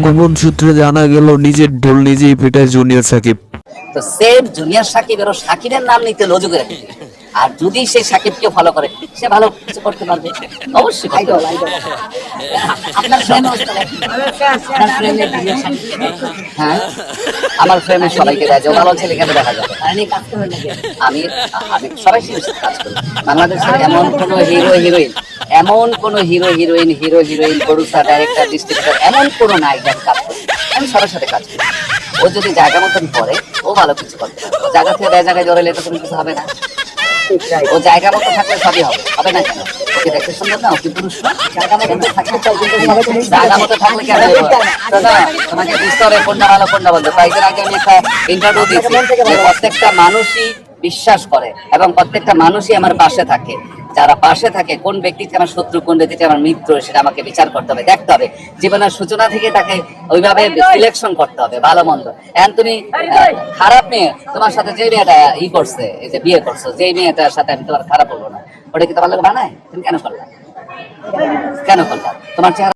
গোপন সূত্রে জানা গেল নিজের ঢোল নিজেই পেটায় জুনিয়র সাকিব। তো সেম জুনিয়র সাকিবেরও সাকিবের নাম নিতে লজুক রেখে, আর যদি সে সাকিবকে ফলো করে সে ভালো কিছু করতে পারবে, অবশ্যই করতে পারবে। আপনার ফ্রেমে আপনার ফ্রেমে জুনিয়র সাকিবকে দেয়? হ্যাঁ, আমার ফ্রেমে সবাইকে দেয়, যে ভালো ছেলে কেন দেখা যাবে। আমি আমি সবাই কাজ করি বাংলাদেশের এমন কোনো হিরো হিরোইন, এমন কোনো hero heroine, producer, director, distributor, এমন কোনো নায়ক আমি কাজ করি, আমি সবার সাথে কাজ করি। ও যদি জায়গা মতন করে ও ভালো কিছু করতে পারে, ও জায়গা থেকে জায়গায় জড়ালে তো কোনো কিছু হবে না। ও জায়গা মতো থাকলে সবই হবে, হবে না কেন? ওকে দেখতে সুন্দর না, ওকে পুরুষ না, জায়গা মতো থাকলে জায়গা মতো থাকলে কেন দাদা তোমাকে বুঝতে হবে কোনটা ভালো কোনটা বলতে। কয়েকদিন আগে আমি একটা ইন্টারভিউ দিয়েছি, প্রত্যেকটা মানুষই বিশ্বাস করে এবং প্রত্যেকটা মানুষই আমার পাশে থাকে। যারা পাশে থাকে, কোন ব্যক্তিকে আমার শত্রু, কোন ব্যক্তিকে আমার মিত্র, সেটা আমাকে বিচার করতে হবে, দেখতে হবে। জীবনের সূচনা থেকে তাকে ওইভাবে সিলেকশন করতে হবে, ভালো মন্দ। এখন তুমি খারাপ মেয়ে, তোমার সাথে যে মেয়েটা করছে, এই যে বিয়ে করছো, যে মেয়েটার সাথে আমি তোমার খারাপ বলবো না, ওটা কি তোমার লোক বানায়? তুমি কেন করলা? তোমার চেহারা